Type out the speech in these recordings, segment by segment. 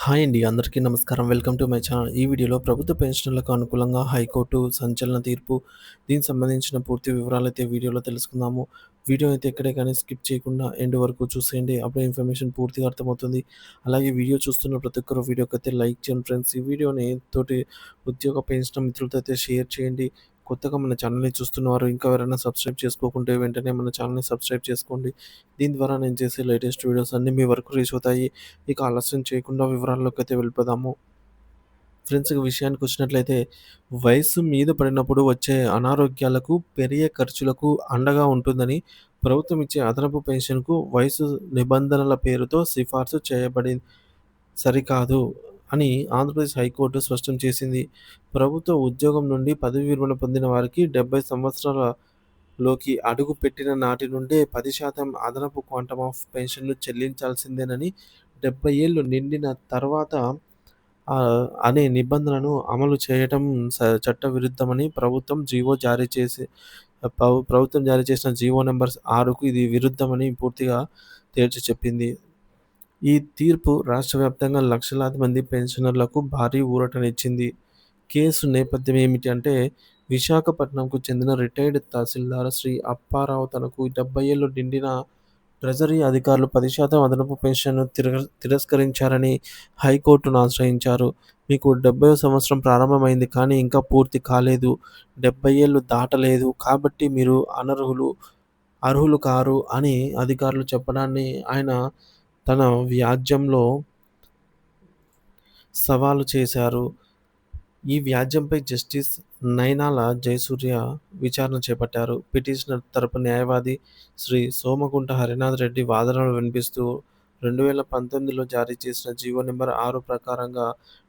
Hi అండి. అందరికీ నమస్కారం. Welcome to my channel. ఈ వీడియోలో ప్రభుత్వ పెన్షనర్లకు అనుకూలంగా హైకోర్టు సంచలన తీర్పు. దీనికి సంబంధించిన పూర్తి వివరాలైతే వీడియోలో తెలుసుకుందాము. వీడియో అయితే ఎక్కడే కానీ స్కిప్ చేయకుండా ఎండ్ వరకు చూసేయండి. అప్పుడే ఇన్ఫర్మేషన్ పూర్తిగా అర్థమవుతుంది. అలాగే వీడియో చూస్తున్న ప్రతి ఒక్కరు వీడియోకైతే లైక్ చేయండి ఫ్రెండ్స్. ఈ వీడియోని తోటి ఉద్యోగ పెన్షనర్ మిత్రులతో అయితే షేర్ చేయండి. కొత్తగా మన ఛానల్‌ని చూస్తున్నవారు ఇంకా ఎవరైనా సబ్స్క్రైబ్ చేసుకోకుంటే వెంటనే మన ఛానల్‌ని సబ్స్క్రైబ్ చేసుకోండి. దీని ద్వారా నేను చేసే లేటెస్ట్ వీడియోస్ అన్నీ మీ వరకు రీచ్ అవుతాయి. ఇక ఆలస్యం చేయకుండా వివరాల్లోకైతే వెళ్ళిపోదాము. ఫ్రెండ్స్ ఇక విషయానికొచ్చినట్లయితే, వయస్సు మీద పడినప్పుడు వచ్చే అనారోగ్యాలకు, పెరిగే ఖర్చులకు అండగా ఉంటుందని ప్రభుత్వం ఇచ్చే అదనపు పెన్షన్‌కు వయసు నిబంధనల పేరుతో సిఫార్సు చేయబడి సరికాదు అని ఆంధ్రప్రదేశ్ హైకోర్టు స్పష్టం చేసింది. ప్రభుత్వ ఉద్యోగం నుండి పదవీ విరమణ పొందిన వారికి 70 సంవత్సరాల లోకి అడుగుపెట్టిన నాటి నుండే 10% అదనపు క్వాంటమ్ ఆఫ్ పెన్షన్‌లు చెల్లించాల్సిందేనని, 70 ఏళ్లు నిండిన తర్వాత అనే నిబంధనను అమలు చేయటం చట్టవిరుద్ధమని ప్రభుత్వం జారీ చేసిన జీవో నంబర్ 6కు ఇది విరుద్ధమని పూర్తిగా తేల్చి చెప్పింది. ఈ తీర్పు రాష్ట్ర వ్యాప్తంగా లక్షలాది మంది పెన్షనర్లకు భారీ ఊరటనిచ్చింది. కేసు నేపథ్యం ఏమిటి అంటే, విశాఖపట్నంకు చెందిన రిటైర్డ్ తహసీల్దార్ శ్రీ అప్పారావు తనకు 70 ఏళ్లు నిండిన ట్రెజరీ అధికారులు 10% అదనపు పెన్షన్‌ను తిరస్కరించారని హైకోర్టును ఆశ్రయించారు. మీకు 70వ సంవత్సరం ప్రారంభమైంది కానీ ఇంకా పూర్తి కాలేదు. 70 ఏళ్లు దాటలేదు. కాబట్టి మీరు అర్హులు కారు అని అధికారులు చెప్పడాన్ని ఆయన తన వ్యాజ్యంలో సవాలు చేశారు. ఈ వ్యాజ్యంపై జస్టిస్ నైనాల జయసూర్య విచారణ చేపట్టారు. పిటిషనర్ తరపు న్యాయవాది శ్రీ సోమగుంట హరినాథ్ రెడ్డి వాదనలు వినిపిస్తూ 2019లో జారీ చేసిన జీవో నంబర్ 6 ప్రకారంగా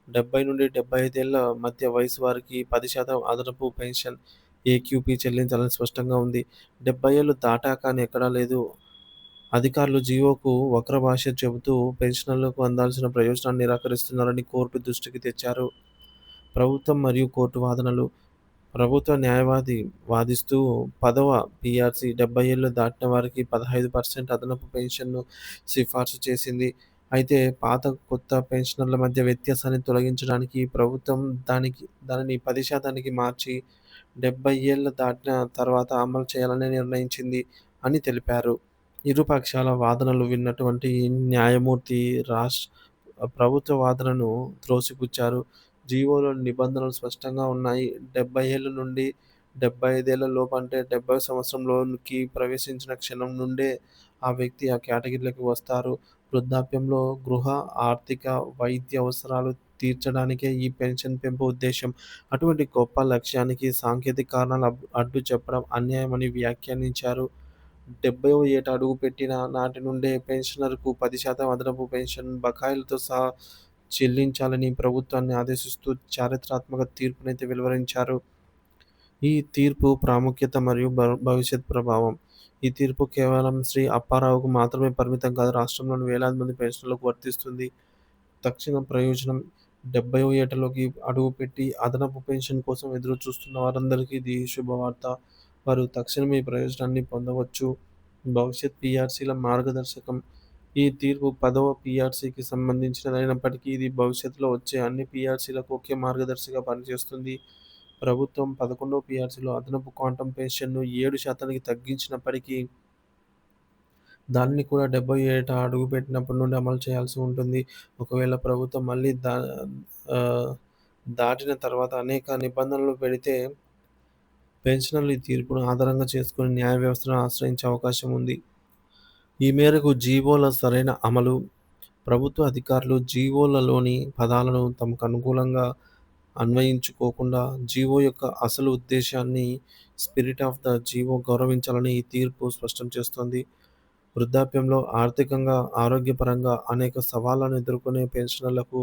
70-75 ఏళ్ల మధ్య వయసు వారికి 10% అదనపు పెన్షన్ ఏక్యూపీ చెల్లించాలని స్పష్టంగా ఉంది. 70 ఏళ్లు దాటాక అని ఎక్కడా లేదు. అధికారులు జీవోకు వక్రభాష్య చెబుతూ పెన్షనర్లకు అందాల్సిన ప్రయోజనాన్ని నిరాకరిస్తున్నారని కోర్టు దృష్టికి తెచ్చారు. ప్రభుత్వం మరియు కోర్టు వాదనలు. ప్రభుత్వ న్యాయవాది వాదిస్తూ పదవ పీఆర్సీ 70 ఏళ్లు దాటిన వారికి 15% అదనపు పెన్షన్‌ను సిఫార్సు చేసింది. అయితే పాత, కొత్త పెన్షనర్ల మధ్య వ్యత్యాసాన్ని తొలగించడానికి ప్రభుత్వం దానిని 10% మార్చి 70 ఏళ్లు దాటిన తర్వాత అమలు చేయాలని నిర్ణయించింది అని తెలిపారు. ఇరు పక్షాల వాదనలు విన్నటువంటి న్యాయమూర్తి ప్రభుత్వ వాదనను త్రోసిపుచ్చారు. జీవోలోని నిబంధనలు స్పష్టంగా ఉన్నాయి. 70 ఏళ్ల నుండి 75 ఏళ్ల లోపు అంటే 70వ సంవత్సరంలోకి ప్రవేశించిన క్షణం నుండే ఆ వ్యక్తి ఆ కేటగిరీలోకి వస్తారు. వృద్ధాప్యంలో గృహ, ఆర్థిక, వైద్య అవసరాలు తీర్చడానికే ఈ పెన్షన్ పెంపు ఉద్దేశ్యం. అటువంటి గొప్ప లక్ష్యానికి సాంకేతిక కారణాలు అడ్డు చెప్పడం అన్యాయమని వ్యాఖ్యానించారు. 70వ ఏట అడుగుపెట్టిన నాటి నుండే పెన్షనర్‌కు 10% అదనపు పెన్షన్ బకాయిలతో సహా చెల్లించాలని ప్రభుత్వాన్ని ఆదేశిస్తూ చారిత్రాత్మక తీర్పునైతే వెలువరించారు. ఈ తీర్పు ప్రాముఖ్యత మరియు భవిష్యత్ ప్రభావం. ఈ తీర్పు కేవలం శ్రీ అప్పారావుకు మాత్రమే పరిమితం కాదు. రాష్ట్రంలోని వేలాది మంది పెన్షనర్లకు వర్తిస్తుంది. తక్షణ ప్రయోజనం. 70వ ఏటలోకి అడుగుపెట్టి అదనపు పెన్షన్ కోసం ఎదురు చూస్తున్న వారందరికీ ఇది శుభవార్త. వారు తక్షణమే ఈ ప్రయోజనాన్ని పొందవచ్చు. భవిష్యత్ పీఆర్సీల మార్గదర్శకం. ఈ తీర్పు 10వ పీఆర్సీకి సంబంధించినదైనప్పటికీ ఇది భవిష్యత్తులో వచ్చే అన్ని పీఆర్సీలకు ఒకే మార్గదర్శిగా పనిచేస్తుంది. ప్రభుత్వం 11వ పీఆర్సీలో అదనపు క్వాంటమ్ పెన్షన్‌ను 7% తగ్గించినప్పటికీ దానిని కూడా 70 ఏట అడుగుపెట్టినప్పటి నుండి అమలు చేయాల్సి ఉంటుంది. ఒకవేళ ప్రభుత్వం మళ్ళీ ఆహ్, దాటిన తర్వాత అనేక నిబంధనలు పెడితే పెన్షనర్లు ఈ తీర్పును ఆధారంగా చేసుకొని న్యాయ వ్యవస్థను ఆశ్రయించే అవకాశం ఉంది. ఈ మేరకు జీవోల సరైన అమలు. ప్రభుత్వ అధికారులు జీవోలలోని పదాలను తమకు అనుకూలంగా అన్వయించుకోకుండా జీవో యొక్క అసలు ఉద్దేశాన్ని, స్పిరిట్ ఆఫ్ ద జీవో గౌరవించాలని ఈ తీర్పు స్పష్టం చేస్తోంది. వృద్ధాప్యంలో ఆర్థికంగా, ఆరోగ్యపరంగా అనేక సవాళ్లను ఎదుర్కొనే పెన్షనర్లకు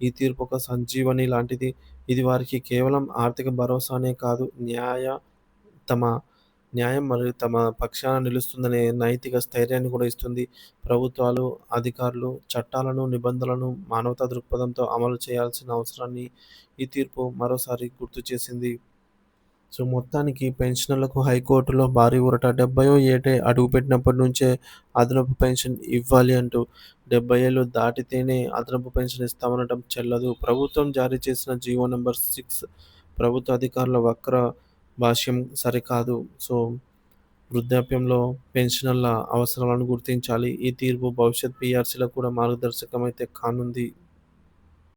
ఈ తీర్పు ఒక సంజీవని లాంటిది. ఇది వారికి కేవలం ఆర్థిక భరోసానే కాదు, తమ న్యాయం మరియు తమ పక్షాన నిలుస్తుందనే నైతిక స్థైర్యాన్ని కూడా ఇస్తుంది. ప్రభుత్వాలు, అధికారులు చట్టాలను, నిబంధనలను మానవతా దృక్పథంతో అమలు చేయాల్సిన అవసరాన్ని ఈ తీర్పు మరోసారి గుర్తు చేసింది. సో, మొత్తానికి పెన్షనర్లకు హైకోర్టులో భారీ ఊరట. 70వ ఏటే అడుగుపెట్టినప్పటి నుంచే అదనపు పెన్షన్ ఇవ్వాలి అంటూ 70 ఏళ్లు దాటితేనే అదనపు పెన్షన్ ఇస్తామనటం చెల్లదు. ప్రభుత్వం జారీ చేసిన జీవో నంబర్ 6 ప్రభుత్వ అధికారుల వక్ర భాష్యం సరికాదు. సో, వృద్ధాప్యంలో పెన్షనర్ల అవసరాలను గుర్తించాలి. ఈ తీర్పు భవిష్యత్ పీఆర్సీలకు కూడా మార్గదర్శకమైతే కానుంది.